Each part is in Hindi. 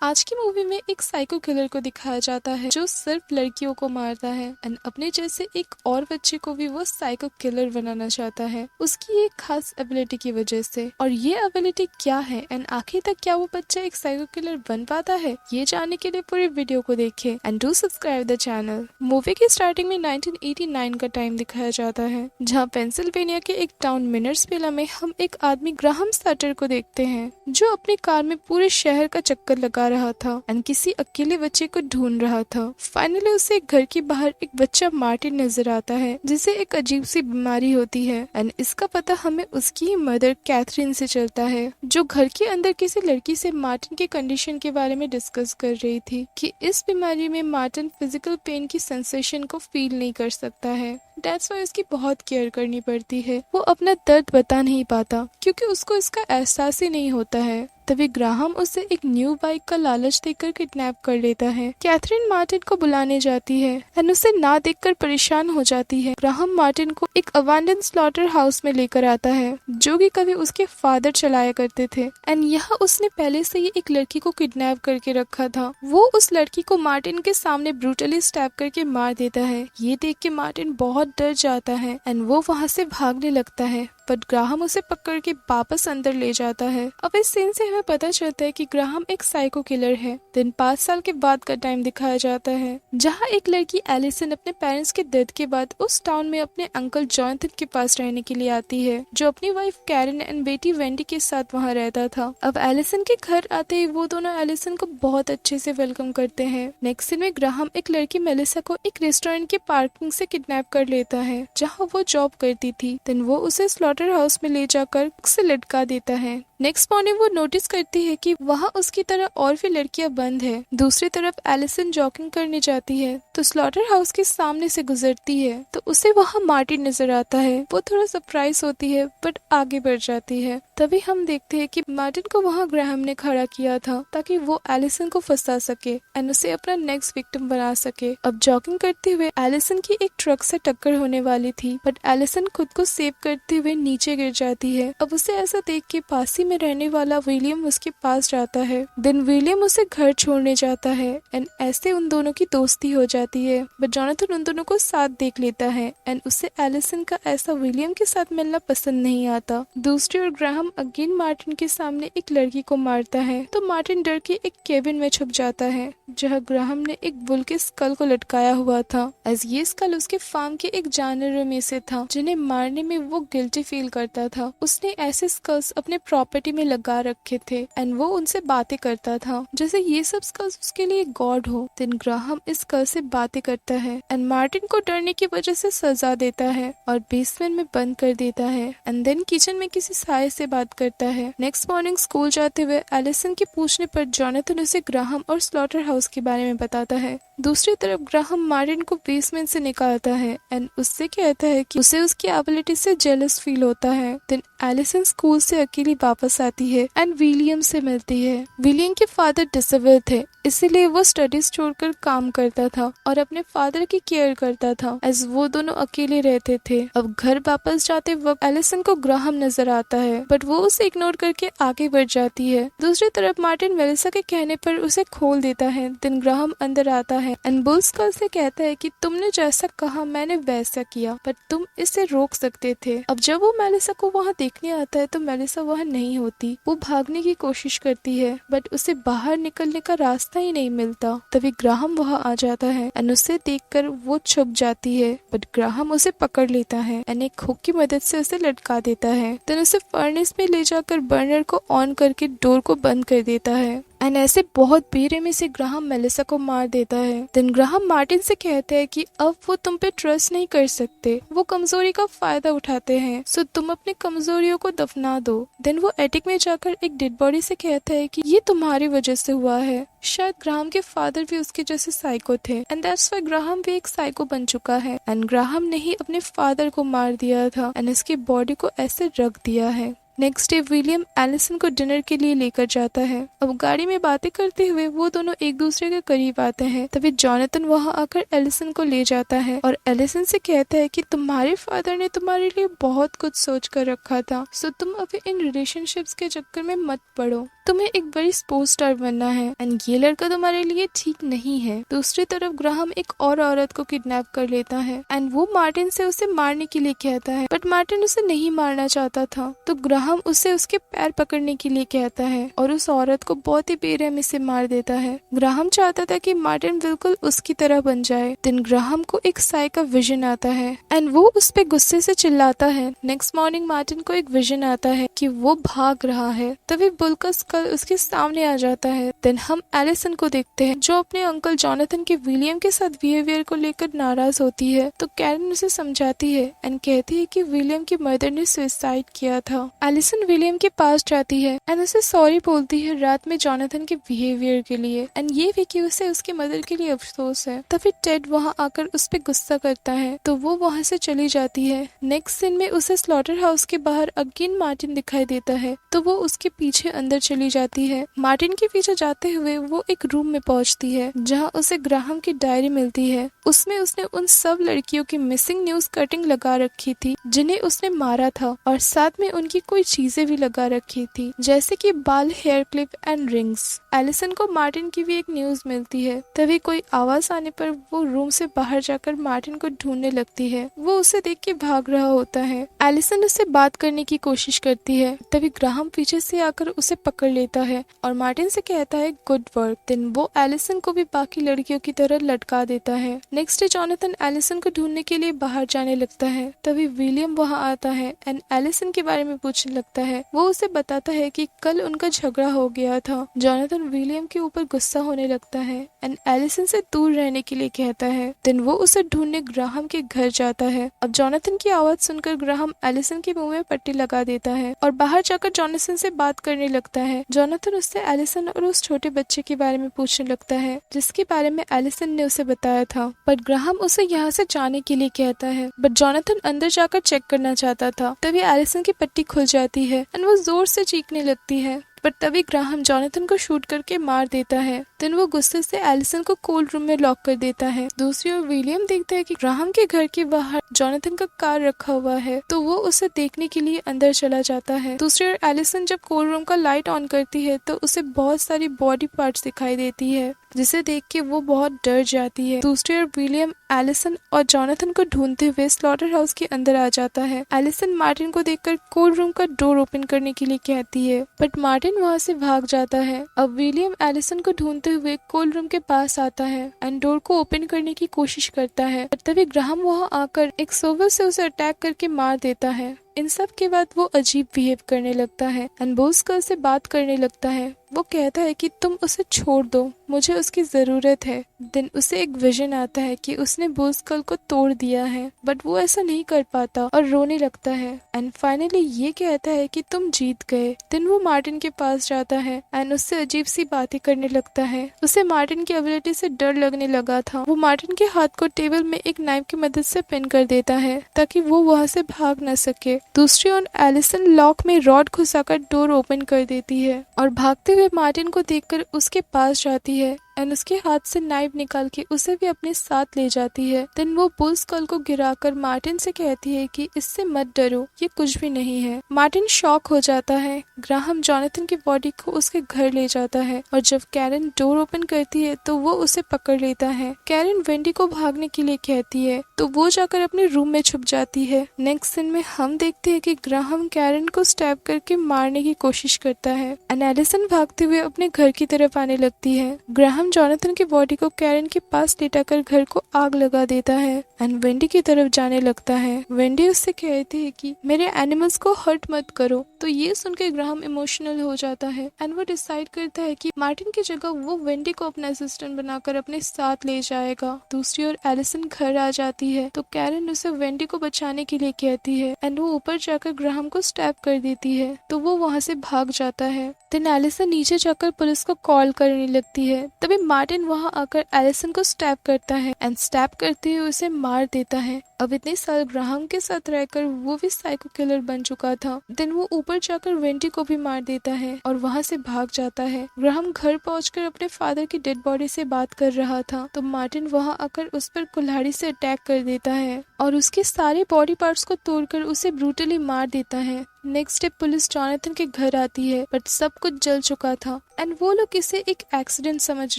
आज की मूवी में एक साइको किलर को दिखाया जाता है जो सिर्फ लड़कियों को मारता है एंड अपने जैसे एक और बच्चे को भी वो साइको किलर बनाना चाहता है उसकी एक खास एबिलिटी की वजह से। और ये एबिलिटी क्या है एंड आखिर तक क्या वो बच्चा एक साइको किलर बन पाता है, ये जानने के लिए पूरी वीडियो को देखें and do subscribe the channel. Movie की स्टार्टिंग में 1989 का टाइम दिखाया जाता है जहाँ पेंसिल्वेनिया के एक टाउन मिनर्सविला में हम एक आदमी ग्राहम सटर को देखते हैं जो अपनी कार में पूरे शहर का चक्कर लगा रहा था एंड किसी अकेले बच्चे को ढूंढ रहा था। फाइनली उसे घर के बाहर एक बच्चा मार्टिन नजर आता है जिसे एक अजीब सी बीमारी होती है एंड इसका पता हमें उसकी ही मदर कैथरीन से चलता है जो घर के अंदर किसी लड़की से मार्टिन के कंडीशन के बारे में डिस्कस कर रही थी कि इस बीमारी में मार्टिन फिजिकल पेन की सेंसेशन को फील नहीं कर सकता है। दैट्स वाई उसकी बहुत केयर करनी पड़ती है। वो अपना दर्द बता नहीं पाता क्योंकि उसको इसका एहसास ही नहीं होता है। तभी ग्राहम उसे एक न्यू बाइक का लालच देकर किडनैप कर लेता है। कैथरीन मार्टिन को बुलाने जाती है एंड उसे ना देखकर परेशान हो जाती है। ग्राहम मार्टिन को एक अबैंडन स्लॉटर हाउस में लेकर आता है जो कि कभी उसके फादर चलाया करते थे एंड यहाँ उसने पहले से ही एक लड़की को किडनैप करके रखा था। वो उस लड़की को मार्टिन के सामने ब्रूटली स्टैब करके मार देता है। ये देख के मार्टिन बहुत डर जाता है एंड वो वहाँ से भागने लगता है बट ग्राहम उसे पकड़ के वापस अंदर ले जाता है। अब इस सीन से हमें पता चलता है कि ग्राहम एक साइको किलर है। दिन 5 साल के बाद का टाइम दिखाया जाता है जहाँ एक लड़की एलिसन अपने पेरेंट्स के डेथ के बाद उस टाउन में अपने अंकल जॉनथन के पास रहने के लिए आती है जो अपनी वाइफ कैरन एंड बेटी वेंडी के साथ वहाँ रहता था। अब एलिसन के घर आते ही वो दोनों एलिसन को बहुत अच्छे से वेलकम करते हैं। नेक्स्ट सीन में ग्राहम एक लड़की मेलिसा को एक रेस्टोरेंट के पार्किंग से किडनैप कर लेता है जहाँ वो जॉब करती थी। देन वो उसे स्लॉटर हाउस में ले जाकर उसे लटका देता है। नेक्स्ट मॉर्निंग वो नोटिस करती है कि वहाँ उसकी तरह और भी लड़कियां बंद है। दूसरी तरफ एलिसन जॉगिंग करने जाती है तो स्लॉटर हाउस के सामने से गुजरती है तो उसे वहाँ मार्टिन नजर आता है। वो थोड़ा सरप्राइज होती है बट आगे बढ़ जाती है। तभी हम देखते हैं कि मार्टिन को वहाँ ग्राहम ने खड़ा किया था ताकि वो एलिसन को फंसा सके एंड उसे अपना नेक्स्ट विक्टिम बना सके। अब जॉगिंग करते हुए एलिसन की एक ट्रक से टक्कर होने वाली थी बट एलिसन खुद को सेव करते हुए नीचे गिर जाती है। अब उसे ऐसा देख के पास ही में रहने वाला विलियम उसके पास जाता है। देन विलियम उसे घर छोड़ने जाता है एंड ऐसे उन दोनों की दोस्ती हो जाती है बट जॉनथन उन दोनों को साथ देख लेता है एंड उसे एलिसन का ऐसा विलियम के साथ मिलना पसंद नहीं आता। दूसरी ओर ग्राहम अगेन मार्टिन के सामने एक लड़की को मारता है तो मार्टिन डर के एक केबिन में छुप जाता है जहाँ ग्राहम ने एक बुल के स्कल को लटकाया हुआ था एज ये स्कल उसके फार्म के एक जानवरों में से था जिन्हें मारने में वो गिल्टी फील करता था। उसने ऐसे स्कल्स अपने प्रॉपर्टी में लगा रखे थे एंड वो उनसे बातें करता था जैसे ये सब स्कल्स उसके लिए गॉड हो। देन ग्राहम इस स्कल से बातें करता है एंड मार्टिन को डरने की वजह से सजा देता है और बेसमेंट में बंद कर देता है एंड देन किचन में किसी साये से बात करता है। नेक्स्ट मॉर्निंग स्कूल जाते हुए एलिसन के पूछने पर जॉनथन उसे ग्राहम और स्लॉटर हाउस के बारे में बताता है। दूसरी तरफ ग्राहम मार्टिन को बेसमेंट से निकालता है एंड उससे कहता है कि उसे उसकी एबिलिटी से जेलस फील होता है। देन एलिसन स्कूल से अकेली वापस आती है एंड विलियम से मिलती है। विलियम के फादर डिसेबल थे इसीलिए वो स्टडीज छोड़कर काम करता था और अपने फादर की केयर करता था एज वो दोनों अकेले रहते थे। अब घर वापस जाते वक्त एलिसन को ग्राहम नजर आता है बट वो उसे इग्नोर करके आगे बढ़ जाती है। दूसरी तरफ मार्टिन मेलिसा के कहने पर उसे खोल देता है। दिन ग्राहम अंदर आता है एंड बुल स्कल से कहता है कि तुमने जैसा कहा मैंने वैसा किया बट तुम इसे रोक सकते थे। अब जब वो मेलिसा को वहाँ देखने आता है तो मेलिसा वहाँ नहीं होती। वो भागने की कोशिश करती है बट उसे बाहर निकलने का रास्ता ही नहीं मिलता। तभी ग्राहम वहाँ आ जाता है एंड उसे देखकर वो छुप जाती है बट ग्राहम उसे पकड़ लेता है एंड एक हुक की मदद से उसे लटका देता है। देन उसे फर्नेस में ले जाकर बर्नर को ऑन करके डोर को बंद कर देता है एंड ऐसे बहुत बेरहमी से ग्राहम मेलिसा को मार देता है। देन ग्राहम मार्टिन से कहता है कि अब वो तुम पे ट्रस्ट नहीं कर सकते, वो कमजोरी का फायदा उठाते हैं सो तुम अपनी कमजोरियों को दफना दो। देन वो एटिक में जाकर एक डेड बॉडी से कहता है कि ये तुम्हारी वजह से हुआ है। शायद ग्राहम के फादर भी उसके जैसे साइको थे एंड दैट्स व्हाई ग्राहम भी एक साइको बन चुका है एंड ग्राहम ने ही अपने फादर को मार दिया था एंड इसकी बॉडी को ऐसे रख दिया है। नेक्स्ट डे विलियम एलिसन को डिनर के लिए लेकर जाता है। अब गाड़ी में बातें करते हुए वो दोनों एक दूसरे के करीब आते हैं। तभी जॉनथन वहां आकर एलिसन को ले जाता है और एलिसन से कहता है कि तुम्हारे फादर ने तुम्हारे लिए बहुत कुछ सोच कर रखा था, सो तुम अभी इन रिलेशनशिप्स के चक्कर में मत पड़ो, तुम्हें एक बड़ी स्पोर्ट्स स्टार बनना है एंड ये लड़का तुम्हारे लिए ठीक नहीं है। दूसरी तरफ ग्राहम एक और औरत को किडनैप कर लेता है एंड वो मार्टिन से उसे मारने के लिए कहता है, बट मार्टिन उसे नहीं मारना चाहता था, तो ग्राहम उसे उसके पैर पकड़ने के लिए कहता है और उस औरत को बहुत ही बेरहमी से मार देता है। ग्राहम चाहता था कि मार्टिन बिल्कुल उसकी तरह बन जाए। दिन ग्राहम को एक साई का विजन आता है एंड वो उस पे गुस्से से चिल्लाता है। नेक्स्ट मॉर्निंग मार्टिन को एक विजन आता है कि वो भाग रहा है, तभी बुल का स्कल उसके सामने आ जाता है। देन हम एलिसन को देखते हैं जो अपने अंकल जॉनथन के विलियम के साथ बिहेवियर को लेकर नाराज होती है, तो कैरन उसे समझाती है एंड कहती है कि विलियम की मदर ने सुसाइड किया था। एलिसन विलियम के पास जाती है एंड उसे सॉरी बोलती है रात में जॉनथन के बिहेवियर के लिए एंड ये भी कि उसे उसकी मदर के लिए अफसोस है। तभी टेड वहाँ आकर उस पर गुस्सा करता है तो वो वहाँ से चली जाती है। नेक्स्ट सीन में उसे स्लॉटर हाउस के बाहर अगेन मार्टिन दिखाई देता है, तो वो उसके पीछे अंदर चली जाती है। मार्टिन के पीछे जाते हुए वो एक रूम में पहुंचती है जहां उसे ग्राहम की डायरी मिलती है। उसमें उसने उन सब लड़कियों की मिसिंग न्यूज कटिंग लगा रखी थी जिन्हें उसने मारा था और साथ में उनकी कोई चीजें भी लगा रखी थी जैसे कि बाल, hair clip and rings. Alison को मार्टिन की भी एक न्यूज मिलती है। तभी कोई आवाज आने पर वो रूम से बाहर जाकर मार्टिन को ढूंढने लगती है। वो उसे देख के भाग रहा होता है। एलिसन उससे बात करने की कोशिश करती है, तभी ग्राहम पीछे से आकर उसे पकड़ लेता है और मार्टिन से कहता है गुड वर्क। देन वो एलिसन को भी बाकी लड़कियों की तरह लटका देता है। नेक्स्ट डे जॉनथन एलिसन को ढूंढने के लिए बाहर जाने लगता है। तभी विलियम वहाँ आता है एंड एलिसन के बारे में पूछने लगता है। वो उसे बताता है कि कल उनका झगड़ा हो गया था। जॉनथन विलियम के ऊपर गुस्सा होने लगता है एंड एलिसन से दूर रहने के लिए कहता है। देन वो उसे ढूंढने ग्राहम के घर जाता है। अब जॉनथन की आवाज सुनकर ग्राहम एलिसन के मुंह में पट्टी लगा देता है और बाहर जाकर जॉनथन से बात करने लगता है। जॉनथन उससे एलिसन और उस छोटे बच्चे के बारे में पूछने लगता है जिसके बारे में एलिसन ने उसे बताया था, बट ग्राहम उसे यहाँ से जाने के लिए कहता है। बट जॉनथन अंदर जाकर चेक करना चाहता था। तभी एलिसन की पट्टी खुल जाती है एंड वो जोर से चीखने लगती है, पर तभी ग्राहम जॉनथन को शूट करके मार देता है। देन वो गुस्से से एलिसन को कोल्ड रूम में लॉक कर देता है। दूसरी ओर विलियम देखता है कि ग्राहम के घर के बाहर जॉनथन का कार रखा हुआ है, तो वो उसे देखने के लिए अंदर चला जाता है। दूसरी ओर एलिसन जब कोल्ड रूम का लाइट ऑन करती है तो उसे बहुत सारी बॉडी पार्ट्स दिखाई देती है जिसे देख के वो बहुत डर जाती है। दूसरी ओर विलियम एलिसन और जॉनथन को ढूंढते हुए स्लॉटर हाउस के अंदर आ जाता है। एलिसन मार्टिन को देखकर कोल्ड रूम का डोर ओपन करने के लिए कहती है, बट मार्टिन वहाँ से भाग जाता है। अब विलियम एलिसन को ढूंढते हुए कोल्ड रूम के पास आता है एंड डोर को ओपन करने की कोशिश करता है, तभी ग्राहम वहाँ आकर एक सोवर से उसे अटैक करके मार देता है। इन सब के बाद वो अजीब बिहेव करने लगता है एंड बोस्कल से बात करने लगता है। वो कहता है कि तुम उसे छोड़ दो, मुझे उसकी जरूरत है। देन उसे एक विजन आता है कि उसने बोस्कल को तोड़ दिया है, बट वो ऐसा नहीं कर पाता और रोने लगता है एंड फाइनली ये कहता है कि तुम जीत गए। देन वो मार्टिन के पास जाता है एंड उससे अजीब सी बातें करने लगता है। उसे मार्टिन की एबिलिटी से डर लगने लगा था। वो मार्टिन के हाथ को टेबल में एक नाइफ की मदद से पिन कर देता है ताकि वो वहाँ से भाग न सके। दूसरी ओर एलिसन लॉक में रॉड घुसाकर डोर ओपन कर देती है और भागते हुए मार्टिन को देखकर उसके पास जाती है एंड उसके हाथ से नाइफ निकाल के उसे भी अपने साथ ले जाती है। देन वो बुल स्कल को गिराकर मार्टिन से कहती है कि इससे मत डरो, ये कुछ भी नहीं है। मार्टिन शॉक हो जाता है। ग्राहम जॉनथन की बॉडी को उसके घर ले जाता है और जब कैरन डोर ओपन करती है तो वो उसे पकड़ लेता है। कैरन वेंडी को भागने के लिए कहती है तो वो जाकर अपने रूम में छुप जाती है। नेक्स्ट सीन में हम देखते हैं कि ग्राहम कैरन को स्टैब करके मारने की कोशिश करता है एंड एलिसन भागते हुए अपने घर की तरफ आने लगती है। ग्राहम जॉनथन की बॉडी को कैरन के पास लेटाकर घर को आग लगा देता है एंड वेंडी की तरफ जाने लगता है। वेंडी उससे कहती है कि मेरे एनिमल्स को हर्ट मत करो, तो ये सुनकर ग्राहम इमोशनल हो जाता है एंड वो डिसाइड करता है कि मार्टिन की जगह वो वेंडी को अपना असिस्टेंट बनाकर अपने साथ ले जाएगा। दूसरी ओर एलिसन घर आ जाती है तो कैरन उसे वेंडी को बचाने के लिए कहती है एंड वो ऊपर जाकर ग्राहम को स्टैब कर देती है तो वो वहाँ से भाग जाता है। देन एलिसन नीचे जाकर पुलिस को कॉल करने लगती है। तभी तभी मार्टिन वहाँ आकर एलिसन को स्टैब करता है एंड स्टैब करते हुए उसे मार देता है। अब इतने साल ग्राहम के साथ रहकर वो भी साइको किलर बन चुका था। दिन वो ऊपर जाकर वेंटी को भी मार देता है और वहाँ से भाग जाता है। ग्राहम घर पहुंचकर अपने फादर की डेड बॉडी से बात कर रहा था तो मार्टिन वहाँ आकर उस पर कुल्हाड़ी से अटैक कर देता है और उसके सारे बॉडी पार्ट्स को तोड़कर उसे ब्रूटली मार देता है। नेक्स्ट डे पुलिस जॉनथन के घर आती है बट सब कुछ जल चुका था एंड वो लोग इसे एक एक्सीडेंट समझ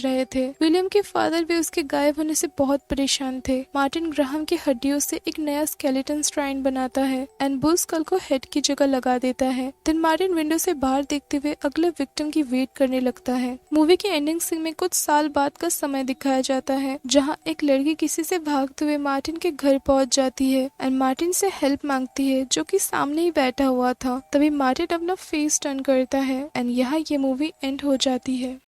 रहे थे। विलियम के फादर भी उसके गायब होने से बहुत परेशान थे। मार्टिन ग्राहम की हड्डियों से एक नया स्केलेटन श्राइन बनाता है एंड बुल स्कल को हेड की जगह लगा देता है। देन मार्टिन विंडो से बाहर देखते हुए अगले विक्टिम की वेट करने लगता है। मूवी के एंडिंग सीन में कुछ साल बाद का समय दिखाया जाता है जहाँ एक लड़की किसी से भागते हुए मार्टिन के घर पहुंच जाती है एंड मार्टिन से हेल्प मांगती है जो कि सामने ही बैठा हुआ था। तभी मार्टिन अपना फेस टर्न करता है एंड यहाँ ये मूवी एंड हो जाती है।